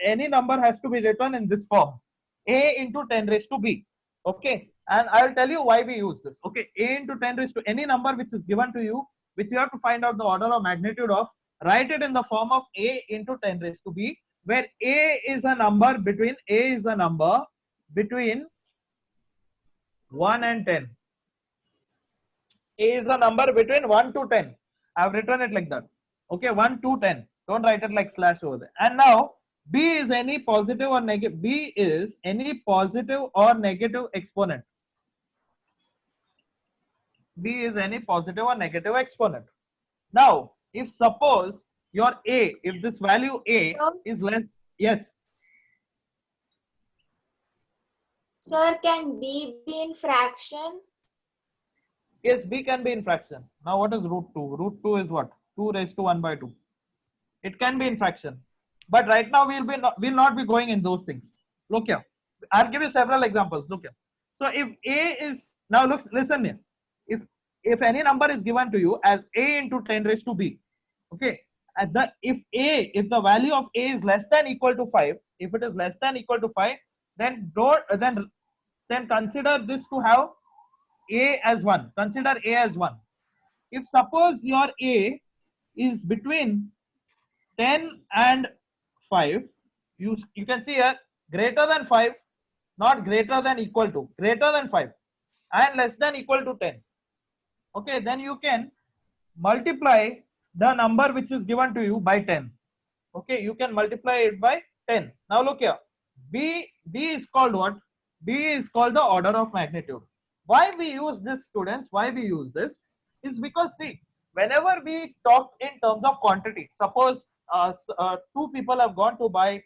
any number has to be written in this form, a into 10 raised to b. Okay, and I will tell you why we use this. Okay, a into 10 raised to any number which is given to you, which you have to find out the order of magnitude of, write it in the form of a into 10 raised to b, where a is a number between 1 and 10. A is a number between 1 to 10. I have written it like that. Okay, 1 to 10. Don't write it like slash over there. And now b is any positive or negative. B is any positive or negative exponent. B is any positive or negative exponent. Now, if suppose your a, if this value a is less, yes. Sir, can b be in fraction? Yes, b can be in fraction. Now, what is root 2? Root 2 is what? 2 raised to 1 by 2. It can be in fraction. But right now, we'll not be going in those things. Look here. I'll give you several examples. Look here. So, if a is, now look, listen here. If any number is given to you as a into 10 raised to b, okay, if the value of a is less than equal to 5, if it is less than equal to 5, then consider this to have a as 1. Consider a as 1. If suppose your a is between 10 and 5, you can see here greater than 5, not greater than equal to, greater than 5 and less than equal to 10. Okay, then you can multiply the number which is given to you by 10. Okay, you can multiply it by 10. Now look here, b is called what? B is called the order of magnitude. Why we use this, students? Why we use this is because, see, whenever we talk in terms of quantity, suppose two people have gone to buy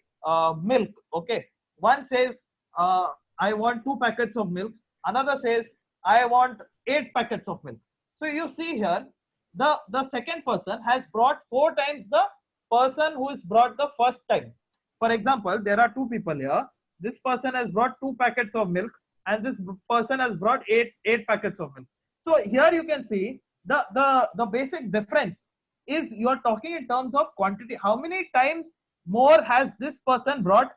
milk. Okay, one says I want 2 packets of milk, another says I want 8 packets of milk. So you see here, the second person has brought 4 times the person who is brought the first time. For example, there are 2 people here. This person has brought 2 packets of milk and this person has brought 8 packets of milk. So here you can see the basic difference is you are talking in terms of quantity. How many times more has this person brought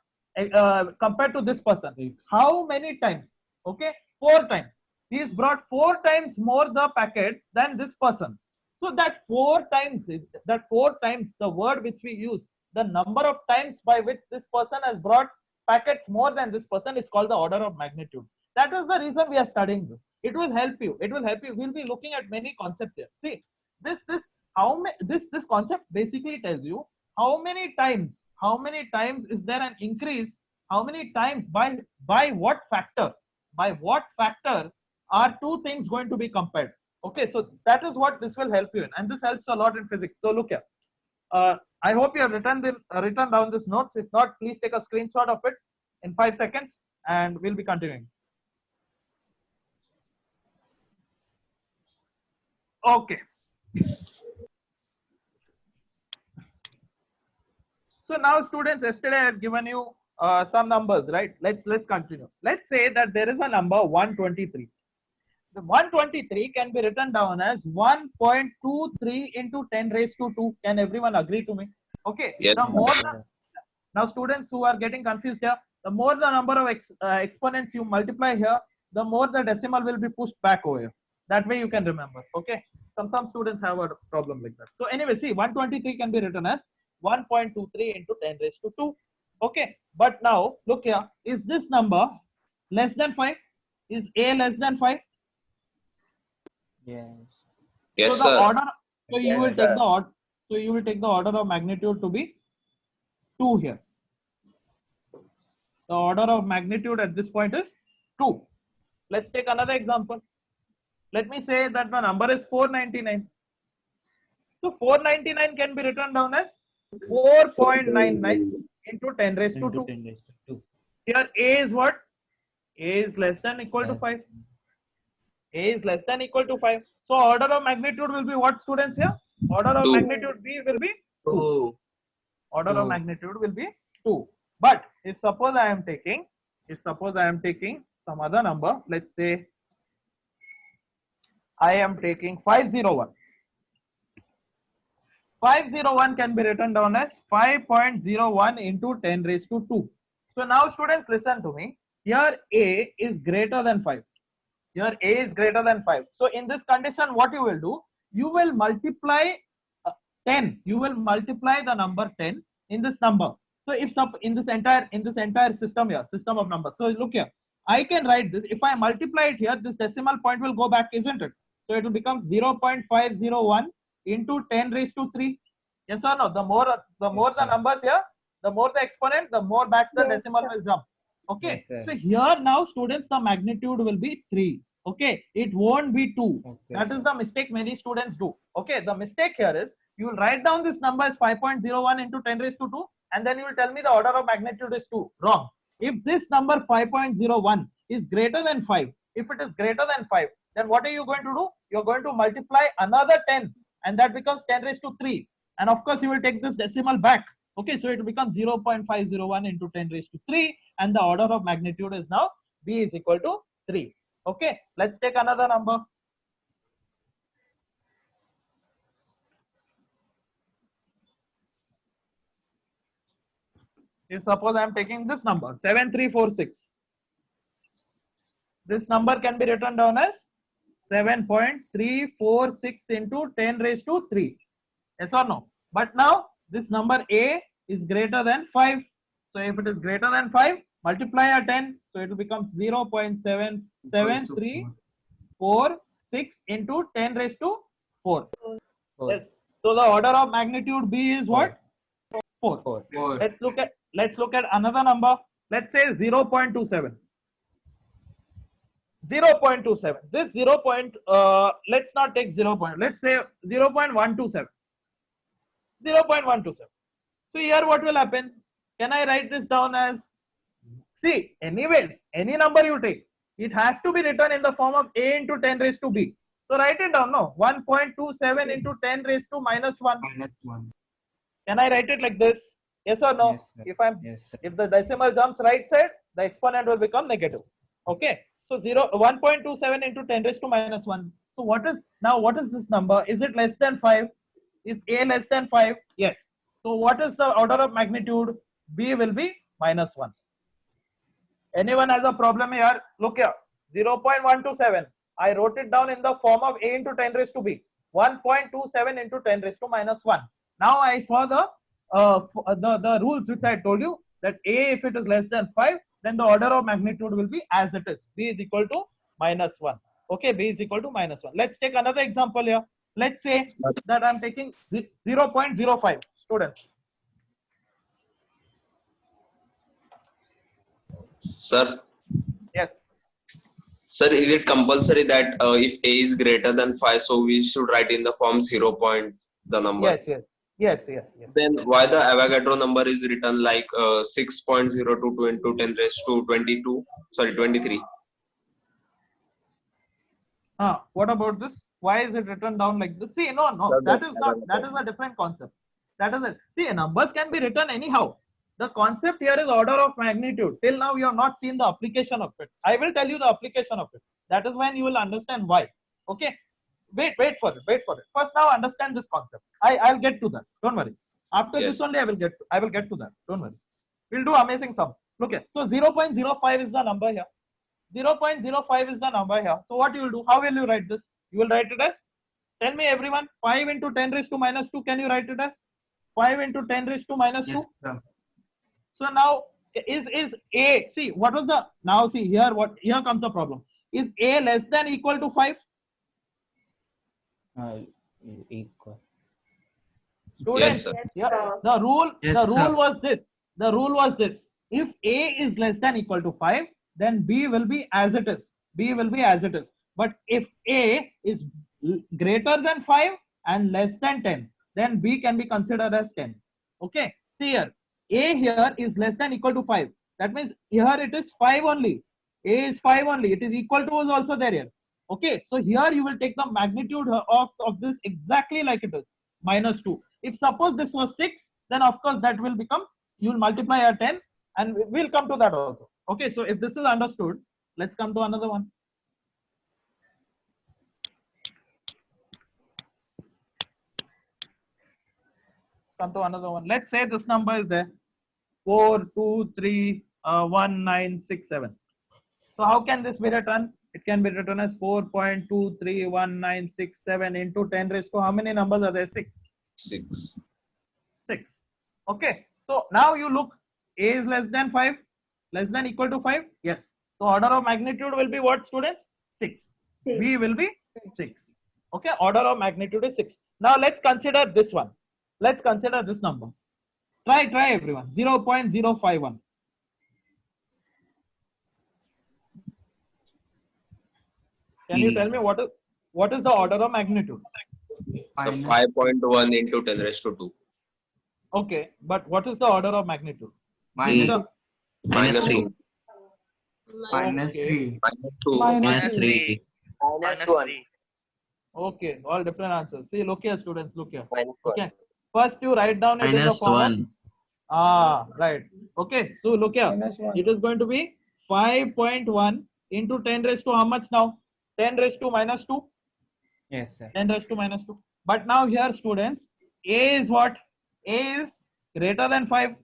compared to this person? How many times? Okay, 4 times. He has brought 4 times more the packets than this person. So that 4 times is the word which we use, the number of times by which this person has brought packets more than this person is called the order of magnitude. That is the reason we are studying this. It will help you. It will help you. We'll be looking at many concepts here. See, this concept basically tells you how many times is there an increase, how many times by what factor, are 2 things going to be compared. Okay, so that is what this will help you in, and this helps a lot in physics. So look here. I hope you have written down this notes. If not, please take a screenshot of it in 5 seconds, and we'll be continuing. Okay. So now, students, yesterday I had given you some numbers, right? Let's continue. Let's say that there is a number 123. The 123 can be written down as 1.23 into 10 raised to 2. Can everyone agree to me? Okay. Yes. Now, students who are getting confused here, the more the number of exponents you multiply here, the more the decimal will be pushed back over here. That way you can remember. Okay. Some students have a problem like that. So anyway, see, 123 can be written as 1.23 into 10 raised to 2. Okay. But now look here, is this number less than 5? Is a less than 5? Yes. Yes, so the sir. order, so you Yes, will take sir. the order, so you will take the order of magnitude to be 2 here. The order of magnitude at this point is 2. Let's take another example. Let me say that the number is 499. So 499 can be written down as 4.99 into 10 raised to 2. 10 raised to 2. Here a is what? A is less than equal to Yes. 5. A is less than equal to 5. So order of magnitude will be what, students, here? Order of 2. magnitude B will be 2. 2. Order of 2. magnitude will be 2. But if suppose I am taking some other number, let's say I am taking 501. 501 can be written down as 5.01 into 10 raised to 2. So now students listen to me. Here A is greater than 5. Here A is greater than 5. So in this condition, what you will do? You will multiply 10. You will multiply the number 10 in this number. So if in this entire system here, system of numbers. So look here. I can write this. If I multiply it here, this decimal point will go back, isn't it? So it will become 0.501 into 10 raised to 3. Yes or no? The more the numbers here, the more the exponent, the more back the Yes, decimal sir. will jump. Okay. Yes, So sir. here now students, the magnitude will be 3. Okay. It won't be 2. Okay, That sir. is the mistake many students do. Okay. The mistake here is you will write down this number as 5.01 into 10 raised to 2 and then you will tell me the order of magnitude is 2. Wrong. If this number 5.01 is greater than 5, if it is greater than 5, then what are you going to do? You're going to multiply another 10 and that becomes 10 raised to 3. And of course, you will take this decimal back. Okay, so it becomes 0.501 into 10 raised to 3 and the order of magnitude is now B is equal to 3. Okay, let's take another number. If suppose I am taking this number 7346, this number can be written down as 7.346 into 10 raised to 3. Yes or no? But now this number A is greater than 5. So if it is greater than 5, multiply a 10. So it will become 0.77346 into 10 raised to 4. Four. Yes. So the order of magnitude B is what? 4. Four. Let's look at another number. Let's say 0.27. 0.27. This 0. Let's not take 0. Let's say 0.127. 0.127. So here what will happen? Can I write this down as, see, anyways, any number you take, it has to be written in the form of A into 10 raised to B. So write it down, no? 1.27 into 10 raised to minus 1. -1. Can I write it like this? Yes or no? Yes, sir. Yes, sir. If the decimal jumps right side, the exponent will become negative. Okay. So 1.27 into 10 raised to minus 1. So what is this number? Is it less than 5? Is A less than 5? Yes. So what is the order of magnitude? B will be minus 1. Anyone has a problem here? Look here. 0.127. I wrote it down in the form of A into 10 raised to B. 1.27 into 10 raised to minus 1. Now I saw the rules which I told you, that A, if it is less than 5, then the order of magnitude will be as it is. B is equal to minus 1. Okay, B is equal to minus 1. Let's take another example here. Let's say that I'm taking 0.05. Students. Sir, Yes. sir, is it compulsory that if A is greater than 5, so we should write in the form 0 point the number? Yes. Then why the Avogadro number is written like 6.022 into 10 raised to 23? What about this? Why is it written down like this? See, no, that is a different concept. That is it. See, numbers can be written anyhow. The concept here is order of magnitude. Till now, you have not seen the application of it. I will tell you the application of it. That is when you will understand why. Okay. Wait for it. First, now understand this concept. I'll get to that. Don't worry. After Yes. this only, I will get to that. Don't worry. We'll do amazing sums. Look here. So 0.05 is the number here. 0.05 is the number here. So what you will do? How will you write this? You will write it as, tell me everyone, 5 into 10 raised to minus 2. Can you write it as 5 into 10 raised to minus 2? So now is A, see what was the, now see here here comes the problem. Is A less than equal to 5? Equal. Students, sir. yeah, sir. the rule Yes, sir. was this. The rule was this. If A is less than equal to 5, then B will be as it is. B will be as it is. But if A is greater than 5 and less than 10, then B can be considered as 10. Okay. See here. A here is less than equal to 5. That means here it is 5 only. A is 5 only. It is equal to is also there here. Okay. So here you will take the magnitude of this exactly like it is. Minus 2. If suppose this was 6, then of course that will become, you will multiply a 10 and we'll come to that also. Okay. So if this is understood, let's come to another one. come to another one. Let's say this number is there. 4, 2, 3, 1, 9, 6, 7. So how can this be written? It can be written as 4.23196 into 10 raised to how many numbers are there? 6. 6. 6. Okay. So now you look, A is less than 5, less than equal to 5. Yes. So order of magnitude will be what, students? 6. B will be 6. Okay. Order of magnitude is 6. Now let's consider this one. Let's consider this number. Try everyone. 0.051. Can you tell me what is the order of magnitude? So 5.1 into 10 raised to 2. Okay, but what is the order of magnitude? Minus Minus 2. 2. Minus Okay. 3. Minus 2. Minus 3. Minus 1. Okay, all different answers. See, look here, students, look here. Minus 1. Okay, first you write down it in the Minus form of 1. right. Okay, so look here. It is going to be 5.1 into 10 raised to how much now? 10 raised to minus 2. Yes, sir. 10 raised to minus 2. But now here, students, A is what? A is greater than 5.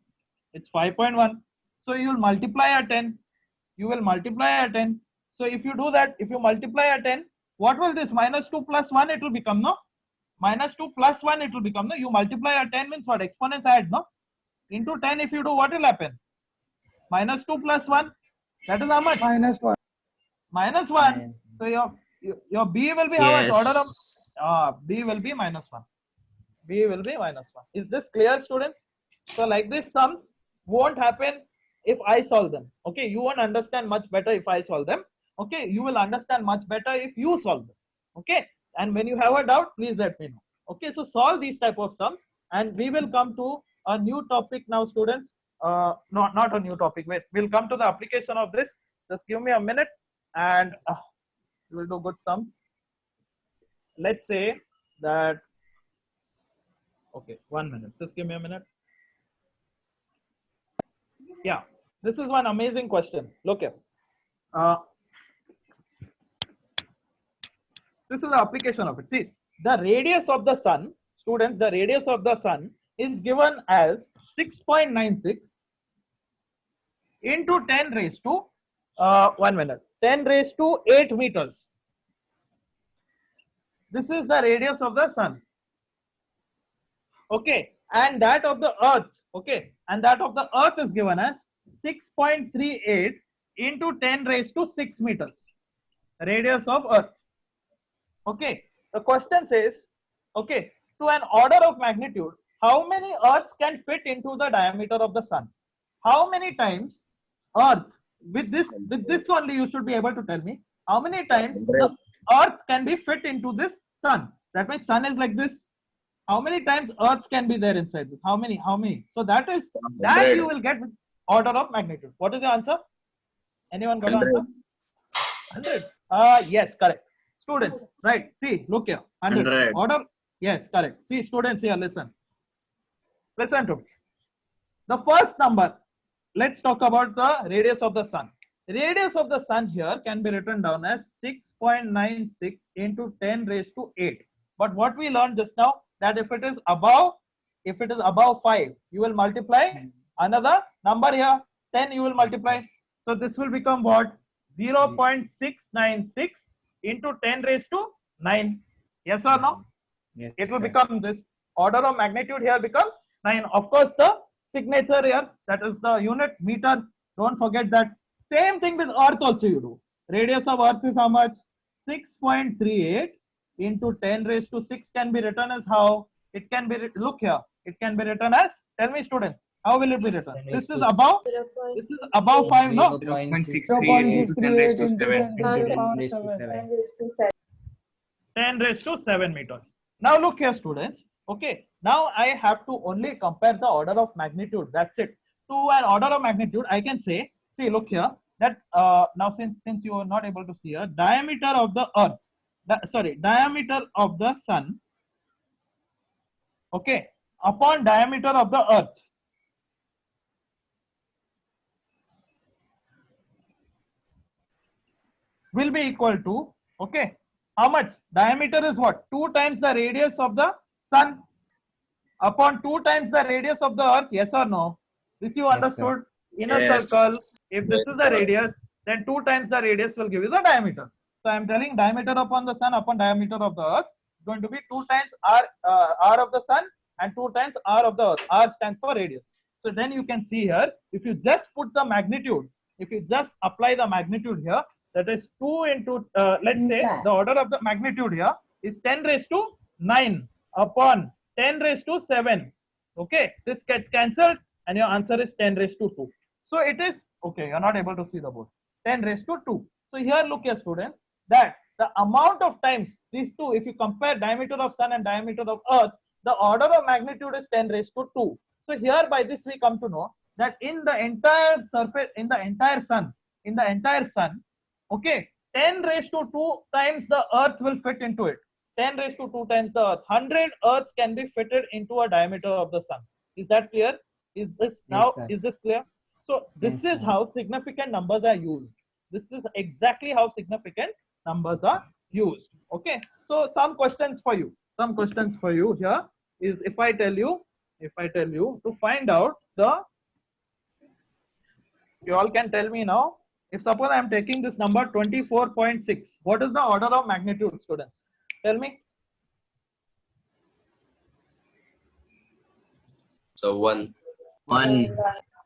It's 5.1. So you will multiply a 10. You will multiply a 10. So if you do that, if you multiply a 10, what will this minus 2 plus 1 it will become, no? Minus 2 plus 1 it will become, no? You multiply a 10 means what? Exponents add, no? Into 10 if you do, what will happen? Minus 2 plus 1, that is how much? Minus 1. Minus 1. So your B will be how much? Order of Yes. B will be minus 1. B will be minus 1. Is this clear, students? So like this sums won't happen if I solve them. Okay, you won't understand much better if I solve them. Okay, you will understand much better if you solve them. Okay, and when you have a doubt, please let me know. Okay, so solve these type of sums, and we will come to a new topic now, students. Not a new topic. Wait, we'll come to the application of this. Just give me a minute, and we will do good sums. Let's say that. Okay, 1 minute. Just give me a minute. Yeah, this is one amazing question. Look here. This is the application of it. See, the radius of the sun, students, the radius of the sun is given as 6.96 into 10 raised to 1 minute, 10 raised to 8 meters. This is the radius of the sun. Okay, and that of the earth, okay, and that of the earth is given as 6.38 into 10 raised to 6 meters, radius of earth. Okay, the question says, okay, to an order of magnitude, how many earths can fit into the diameter of the sun? How many times earth, with this only you should be able to tell me, how many times the earth can be fit into this sun? That means sun is like this. How many times earths can be there inside this? How many? So that is, that you will get with order of magnitude. What is the answer? Anyone got an answer? 100. Yes, correct. Students, right? See, look here. 100. Order. Yes, correct. See, students here, listen. Listen to me. The first number, let's talk about the radius of the sun. Radius of the sun here can be written down as 6.96 into 10 raised to 8. But what we learned just now, that if it is above 5, you will multiply another number here, 10 you will multiply. So this will become what? 0.696 into 10 raised to 9. Yes or no? Yes, It will sir. become this. Order of magnitude here becomes 9. Of course, the signature here, that is the unit meter. Don't forget that. Same thing with earth also you do. Radius of earth is how much? 6.38 into 10 raised to 6 can be written as how? It can be, look here. It can be written as, tell me students, how will it be written? This is above, this is above 5, no? 0.638 10 raised to 7. 10 raised to 7 meters. Now look here, students. Okay, now I have to only compare the order of magnitude. That's it. To an order of magnitude, I can say, see, look here, that now since you are not able to see here, diameter of the earth, diameter of the sun, okay, upon diameter of the earth. Will be equal to, okay, how much? Diameter is what? 2 times the radius of the sun. upon 2 times the radius of the earth? Yes or no? This you Yes, understood? In a Yes. circle, if this Yes, is the sir. radius, then 2 times the radius will give you the diameter. So I'm telling diameter upon the sun upon diameter of the earth is going to be 2 times r of the sun and 2 times r of the earth. R stands for radius. So then you can see here, if you just put the magnitude, if you just apply the magnitude here, that is 2 into, let's say the order of the magnitude here is 10 raised to 9 upon 10 raised to 7. Okay, this gets cancelled and your answer is 10 raised to 2. So it is, okay, you're not able to see the board. 10 raised to 2. So here look here students, that the amount of times these two, if you compare diameter of sun and diameter of earth, the order of magnitude is 10 raised to 2. So here by this we come to know that in the entire surface, in the entire sun, okay, 10 raised to 2 times the earth will fit into it. 10 raised to 2 times the earth. 100 earths can be fitted into a diameter of the sun. Is that clear? Is this now, sir. is this clear? So this Yes, is sir. how significant numbers are used. This is exactly how significant numbers are used. Okay. So some questions for you. Some questions for you here is if I tell you to find out the, you all can tell me now, if suppose I am taking this number 24.6, what is the order of magnitude, students? Tell me. So 1. 1.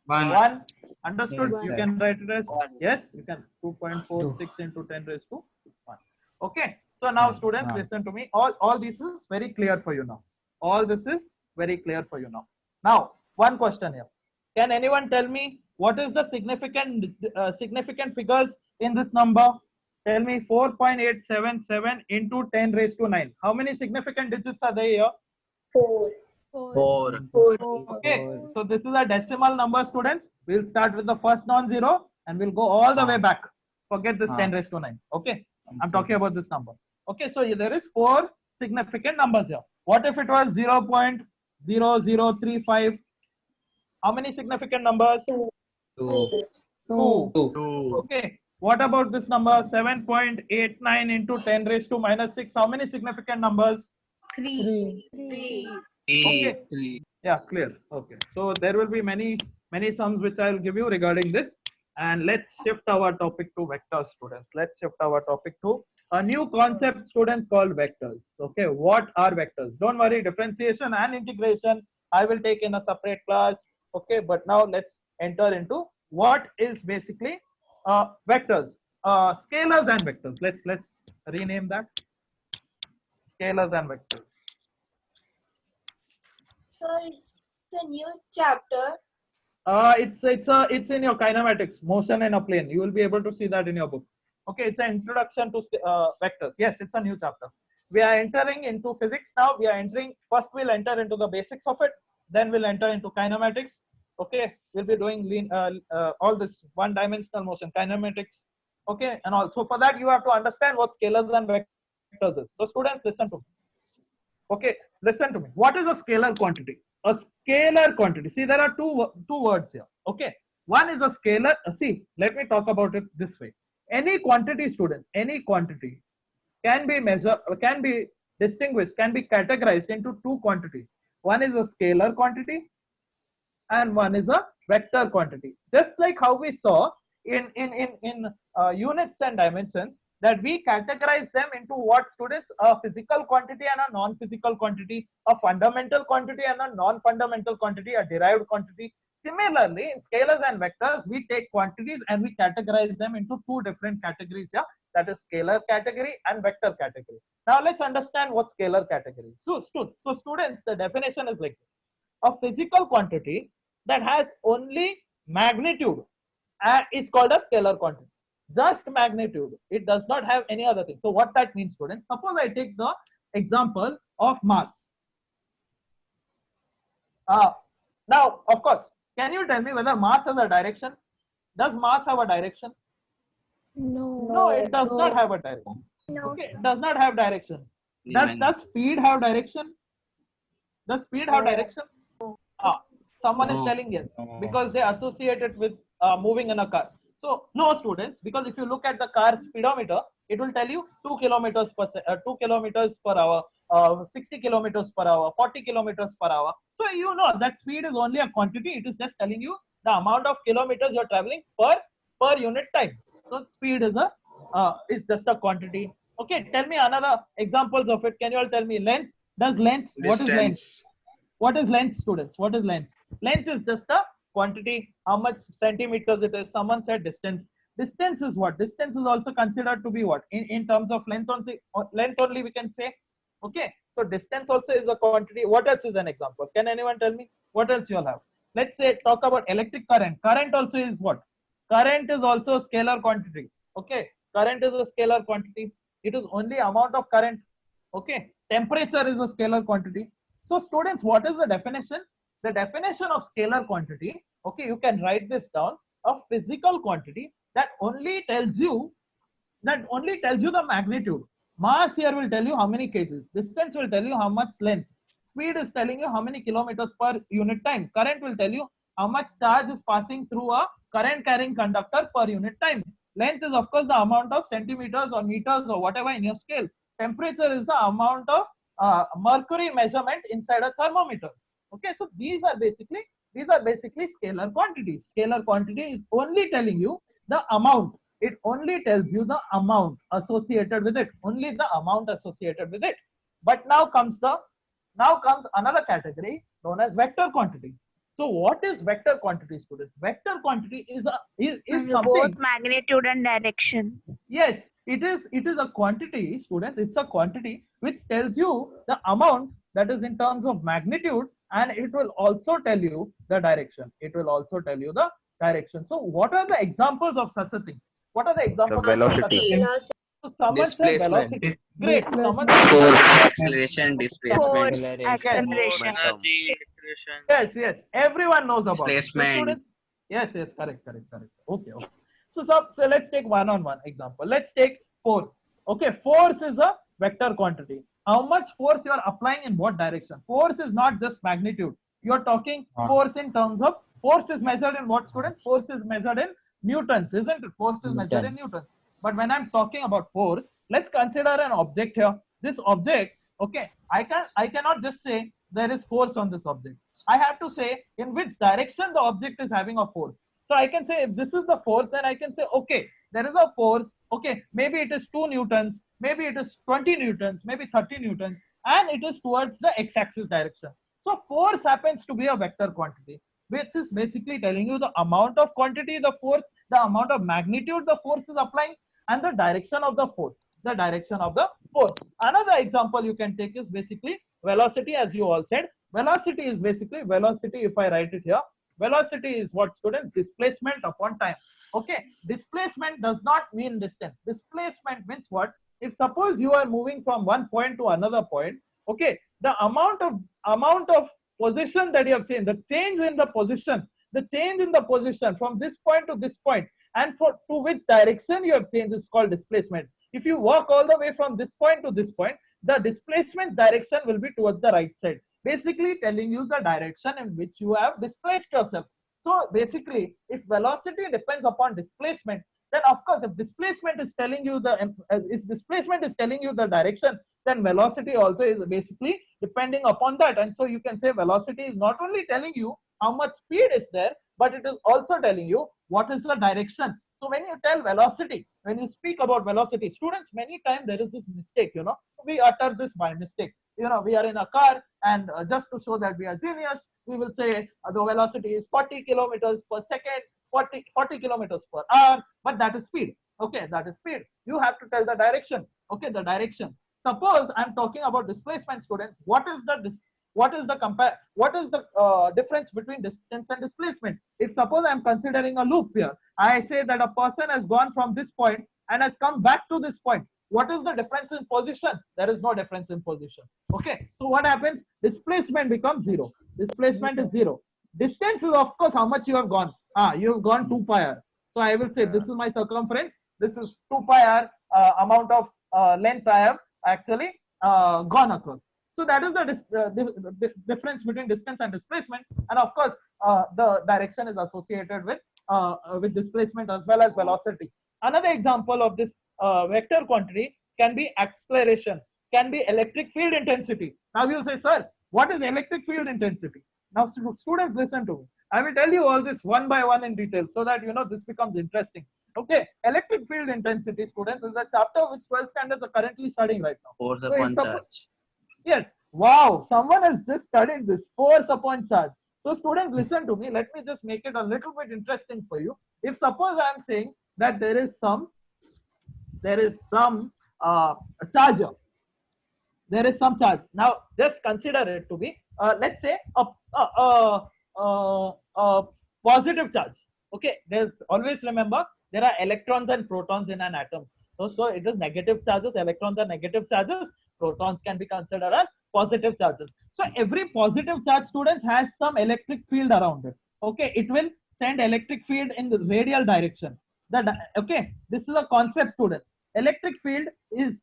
1. Understood? Yes, You sir. can write it as, One. yes, you can 2.46 into 10 raised to 1. Okay. So now students, listen to me. All this is very clear for you now. All this is very clear for you now. Now, one question here. Can anyone tell me what is the significant figures in this number? Tell me 4.877 into 10 raised to 9. How many significant digits are there here? 4. 4. Okay, so this is a decimal number, students. We'll start with the first non-zero and we'll go all the way back. Forget this 10 raised to 9. Okay, I'm talking about this number. Okay, so there is 4 significant numbers here. What if it was 0.0035? How many significant numbers? 2. 2. 2. 2. Okay, what about this number 7.89 into 10 raised to minus 6? How many significant numbers? 3. Okay. 3. Yeah, clear. Okay, so there will be many sums which I will give you regarding this, and let's shift our topic to vectors, students. Let's shift our topic to a new concept, students, called vectors. Okay, what are vectors? Don't worry, differentiation and integration I will take in a separate class. Okay, but now let's enter into what is basically vectors, scalars and vectors. Let's rename that, scalars and vectors. So it's a new chapter. It's in your kinematics, motion in a plane. You will be able to see that in your book. Okay, it's an introduction to vectors. Yes, it's a new chapter. We are entering into physics now. First we'll enter into the basics of it. Then we'll enter into kinematics. Okay, we'll be doing all this one-dimensional motion, kinematics. Okay, and also for that you have to understand what scalars and vectors is. So students, listen to me. Okay, listen to me. What is a scalar quantity? A scalar quantity. See, there are two words here. Okay, one is a scalar. See, let me talk about it this way. Any quantity, students, any quantity can be measured, can be distinguished, can be categorized into two quantities. One is a scalar quantity, and one is a vector quantity. Just like how we saw in units and dimensions, that we categorize them into what, students? A physical quantity and a non-physical quantity, a fundamental quantity and a non-fundamental quantity, a derived quantity. Similarly, in scalars and vectors, we take quantities and we categorize them into two different categories here. That is scalar category and vector category. Now let's understand what scalar category is. So students, the definition is like this. A physical quantity that has only magnitude is called a scalar quantity. Just magnitude. It does not have any other thing. So what that means, students? Suppose I take the example of mass. Now, of course, can you tell me whether mass has a direction? Does mass have a direction? No, it does not have a direction. Okay, it does not have direction. Does speed have direction? Does speed have direction? Someone is telling yes, because they associate it with moving in a car. So no, students, because if you look at the car speedometer, it will tell you 2 kilometers per hour. 60 kilometers per hour, 40 kilometers per hour. So you know that speed is only a quantity. It is just telling you the amount of kilometers you're traveling per unit time. So speed is just a quantity. Okay, tell me another examples of it. Can you all tell me length? Does length? What is length? Distance. What is length, students? What is length? Length is just a quantity. How much centimeters it is? Someone said distance. Distance is what? Distance is also considered to be what? In terms of length only we can say. Okay. So distance also is a quantity. What else is an example? Can anyone tell me? What else you'll have? Let's say talk about electric current. Current also is what? Current is also a scalar quantity. Okay. Current is a scalar quantity. It is only amount of current. Okay. Temperature is a scalar quantity. So students, what is the definition? The definition of scalar quantity, okay, you can write this down, a physical quantity that only tells you the magnitude. Mass here will tell you how many kgs. Distance will tell you how much length. Speed is telling you how many kilometers per unit time. Current will tell you how much charge is passing through a current carrying conductor per unit time. Length is of course the amount of centimeters or meters or whatever in your scale. Temperature is the amount of mercury measurement inside a thermometer. Okay, so these are basically scalar quantities. Scalar quantity is only telling you the amount. It only tells you the amount associated with it. Only the amount associated with it. But now comes another category known as vector quantity. So what is vector quantity, students? Vector quantity is something. Both magnitude and direction. Yes, it is a quantity, students. It's a quantity which tells you the amount, that is in terms of magnitude, and it will also tell you the direction. It will also tell you the direction. So what are the examples of such a thing? What are the examples of such a thing? Velocity. So someone said Displacement. velocity. Great. Someone Force, acceleration, displacement. Force, Acceleration. acceleration. Energy, acceleration. Yes. Everyone knows about it. So Displacement. students, yes, correct. Okay. So let's take one-on-one example. Let's take force. Okay, force is a vector quantity. How much force you are applying in what direction? Force is not just magnitude. You are talking force in terms of, force is measured in what, students? Force is measured in newtons, isn't it? Force is measured in newtons. But when I'm talking about force, let's consider an object here. This object, okay, I cannot just say there is force on this object. I have to say in which direction the object is having a force. So I can say if this is the force, then I can say, okay, there is a force, okay, maybe it is 2 newtons, maybe it is 20 newtons, maybe 30 newtons, and it is towards the x-axis direction. So force happens to be a vector quantity, which is basically telling you the amount of quantity, the force, the amount of magnitude the force is applying, and the direction of the force. Another example you can take is basically velocity, as you all said. Velocity is basically velocity. If I write it here, velocity is what, students? Displacement upon time. Okay, displacement does not mean distance. Displacement means what? If suppose you are moving from one point to another point, okay, the amount of position that you have changed, the change in the position from this point to this point, and to which direction you have changed is called displacement. If you walk all the way from this point to this point, the displacement direction will be towards the right side, basically telling you the direction in which you have displaced yourself. So basically, if velocity depends upon displacement, then of course, if displacement is telling you the direction, then velocity also is basically depending upon that. And so you can say velocity is not only telling you how much speed is there, but it is also telling you what is the direction. So when you tell velocity, when you speak about velocity, students, many times there is this mistake, we utter this by mistake. We are in a car, and just to show that we are genius, we will say the velocity is 40 kilometers per second, 40 kilometers per hour, but that is speed. Okay, that is speed. You have to tell the direction. Okay, the direction. Suppose I'm talking about displacement, students. What is the difference between distance and displacement? If suppose I'm considering a loop here, I say that a person has gone from this point and has come back to this point. What is the difference in position? There is no difference in position. Okay, so what happens? Displacement becomes 0. Displacement is 0. Distance is of course how much you have gone. You have gone 2 pi r. So I will say this is my circumference. This is 2 pi r amount of length I have actually gone across. So that is the difference between distance and displacement. And of course, the direction is associated with displacement as well as velocity. Another example of this vector quantity can be acceleration. can be electric field intensity. Now you'll say, sir, what is electric field intensity? Now students, listen to me. I will tell you all this one by one in detail so that this becomes interesting. Okay, electric field intensity, students, is a chapter which 12th standards are currently studying right now. Force So upon it's charge. Yes. Wow. Someone has just studied this force upon charge. So students, listen to me. Let me just make it a little bit interesting for you. If suppose I am saying that there is some charger. There is some charge. Now just consider it to be, let's say a positive charge. Okay. There's always remember there are electrons and protons in an atom. So it is negative charges. Electrons are negative charges. Protons can be considered as positive charges. So every positive charge, students, has some electric field around it. Okay, it will send electric field in the radial direction. Okay, this is a concept, students. Electric field is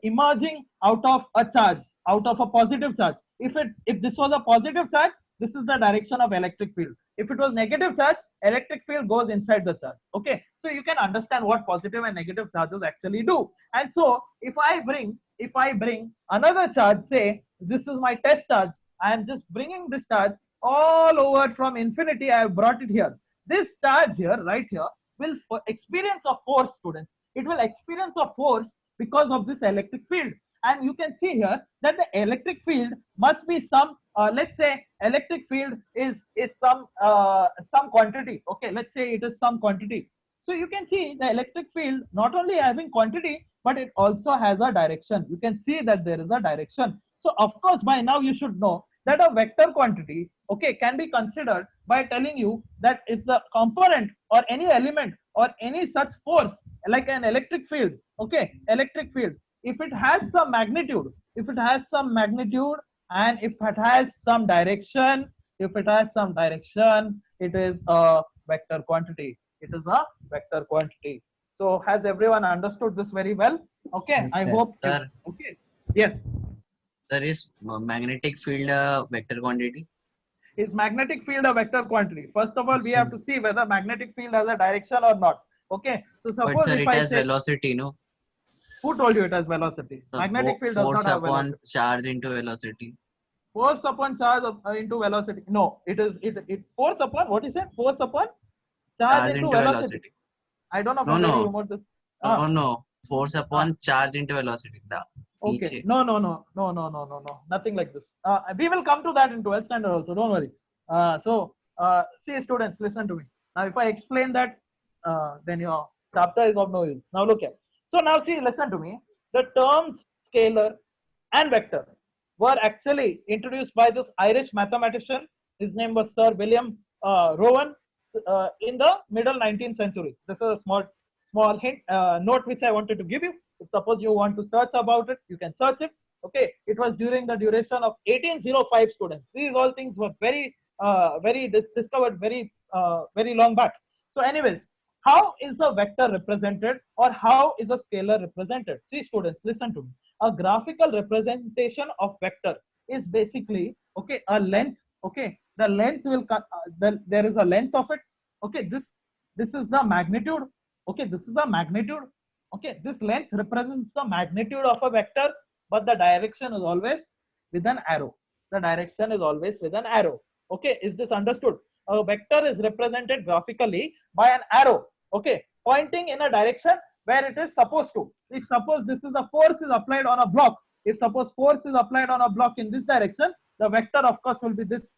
emerging out of a charge, out of a positive charge. If this was a positive charge, this is the direction of electric field. If it was negative charge, electric field goes inside the charge. Okay, so you can understand what positive and negative charges actually do. And so if I bring another charge, say this is my test charge, I am just bringing this charge all over from infinity. I have brought it here. This charge here, right here, will experience a force, students. It will experience a force because of this electric field. And you can see here that the electric field must be some, let's say electric field is some quantity. Okay, let's say it is some quantity. So you can see the electric field not only having quantity, but it also has a direction. You can see that there is a direction. So of course, by now you should know that a vector quantity, okay, can be considered by telling you that if the component or any element or any such force like an electric field, okay, electric field, if it has some magnitude, and if it has some direction, it is a vector quantity. It is a vector quantity. So has everyone understood this very well? Okay, Yes, I sir. hope. Sir, Okay. Yes. there is magnetic field vector quantity. Is magnetic field a vector quantity? First of all, we have to see whether magnetic field has a direction or not. Okay. So But suppose sir, if it I has say, velocity, no? who told you it has velocity? So Magnetic field does not force have upon velocity. charge into velocity. Force upon charge into velocity. No, it force upon, what is it? Force upon charge into velocity. I don't know No, from where you no. remote this. No, no. Force upon charge into velocity. Okay. Niche. No. Nothing like this. We will come to that in 12th standard also. Don't worry. See, students, listen to me. Now, if I explain that, then your chapter is of no use. Now, look at. So now, see, listen to me. The terms scalar and vector were actually introduced by this Irish mathematician. His name was Sir William Rowan in the middle 19th century. This is a small hint note which I wanted to give you. If suppose you want to search about it, you can search it. Okay, it was during the duration of 1805, students. These all things were discovered very long back. So anyways, how is a vector represented or how is a scalar represented? See, students, listen to me. A graphical representation of vector is basically, okay, a length. Okay, the length will there is a length of it. Okay, this is the magnitude. Okay, this is the magnitude. Okay, this length represents the magnitude of a vector, but the direction is always with an arrow. The direction is always with an arrow. Okay, is this understood? A vector is represented graphically by an arrow. Okay, pointing in a direction where it is supposed to. If suppose this is the force is applied on a block, if suppose force is applied on a block in this direction, the vector of course will be this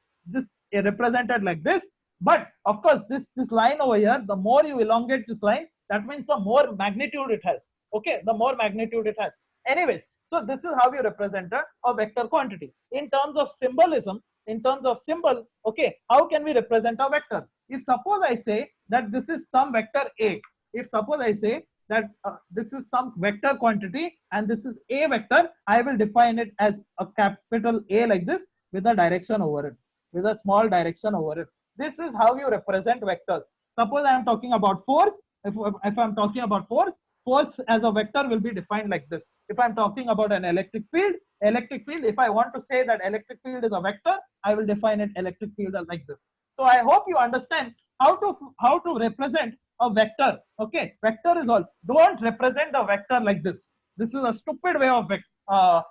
represented like this. But of course, this line over here, the more you elongate this line, that means the more magnitude it has. Okay, the more magnitude it has. Anyways, so this is how you represent a vector quantity. In terms of symbolism, in terms of symbol, okay, how can we represent a vector? If suppose I say that this is some vector A, if suppose I say that this is some vector quantity and this is a vector, I will define it as a capital A like this with a direction over it, with a small direction over it. This is how you represent vectors. Suppose I am talking about force. If I'm talking about force as a vector will be defined like this. If I'm talking about an electric field, if I want to say that electric field is a vector, I will define it electric field as like this. So I hope you understand how to represent a vector. Okay, vector is all. Don't represent the vector like this. This is a stupid way of a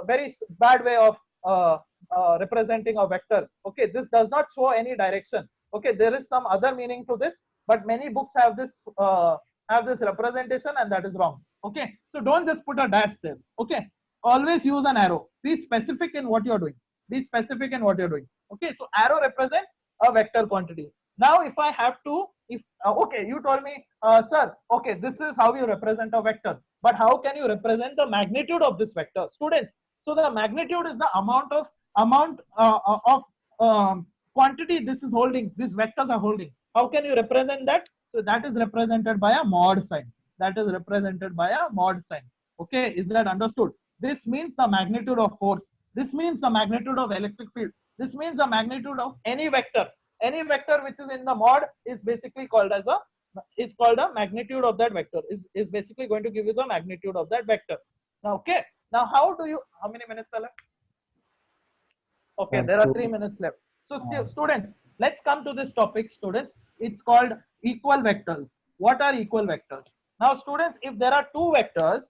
very bad way of representing a vector. Okay, this does not show any direction. Okay, there is some other meaning to this, but many books have this representation, and that is wrong. Okay, so don't just put a dash there. Okay, always use an arrow. Be specific in what you're doing. Be specific in what you're doing. Okay, so arrow represents a vector quantity. Now, if I have to, if okay, you told me, sir, okay, this is how you represent a vector, but how can you represent the magnitude of this vector, students? So the magnitude is the amount of quantity this is holding, these vectors are holding. How can you represent that? So that is represented by a mod sign. That is represented by a mod sign. Okay, is that understood? This means the magnitude of force. This means the magnitude of electric field. This means the magnitude of any vector. Any vector which is in the mod is basically called as a magnitude of that vector. Is basically going to give you the magnitude of that vector. Now, okay. Now, how many minutes are left? Okay, there are 3 minutes left. So, students, let's come to this topic, students. It's called equal vectors. What are equal vectors? Now, students, if there are two vectors,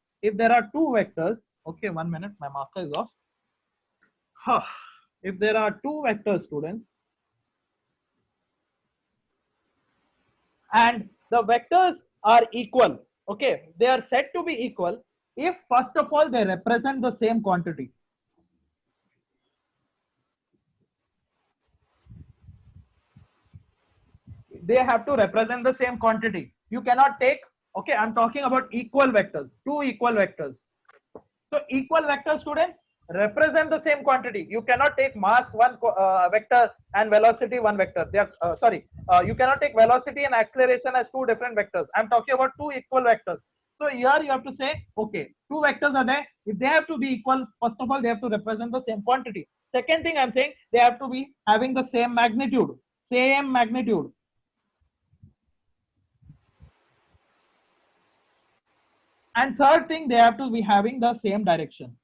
okay, 1 minute, my marker is off. If there are two vectors, students, and the vectors are equal, okay, they are said to be equal if first of all they represent the same quantity. They have to represent the same quantity. You cannot take, okay, I'm talking about equal vectors, two equal vectors. So equal vector, students, represent the same quantity. You cannot take mass one vector and velocity one vector. They are you cannot take velocity and acceleration as two different vectors. I'm talking about two equal vectors. So here you have to say, okay, two vectors are there. If they have to be equal, first of all, they have to represent the same quantity. Second thing I'm saying, they have to be having the same magnitude. Same magnitude. And third thing, they have to be having the same direction.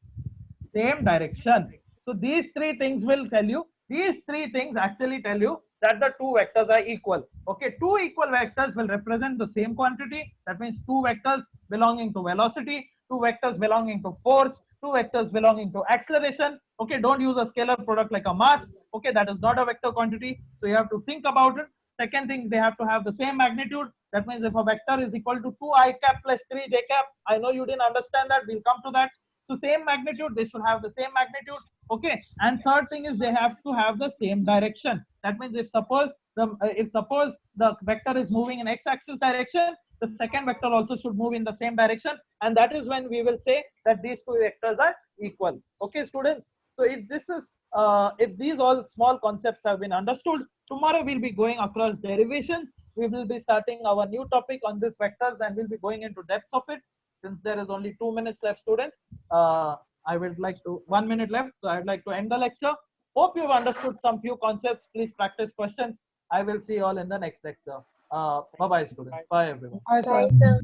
Same direction. So these three things will tell you, these three things actually tell you that the two vectors are equal. Okay, two equal vectors will represent the same quantity. That means two vectors belonging to velocity, two vectors belonging to force, two vectors belonging to acceleration. Okay, don't use a scalar product like a mass. Okay, that is not a vector quantity. So you have to think about it. Second thing, they have to have the same magnitude. That means if a vector is equal to 2i cap plus 3j cap, I know you didn't understand that. We'll come to that. So same magnitude, they should have the same magnitude. Okay. And third thing is they have to have the same direction. That means if suppose the vector is moving in x-axis direction, the second vector also should move in the same direction. And that is when we will say that these two vectors are equal. Okay, students. So if this is if these all small concepts have been understood, tomorrow we'll be going across derivations. We will be starting our new topic on these vectors and we'll be going into depths of it. Since there is only 2 minutes left, students, I would like to 1 minute left. So I'd like to end the lecture. Hope you've understood some few concepts. Please practice questions. I will see you all in the next lecture. Bye-bye, students. Bye, everyone. Bye, sir.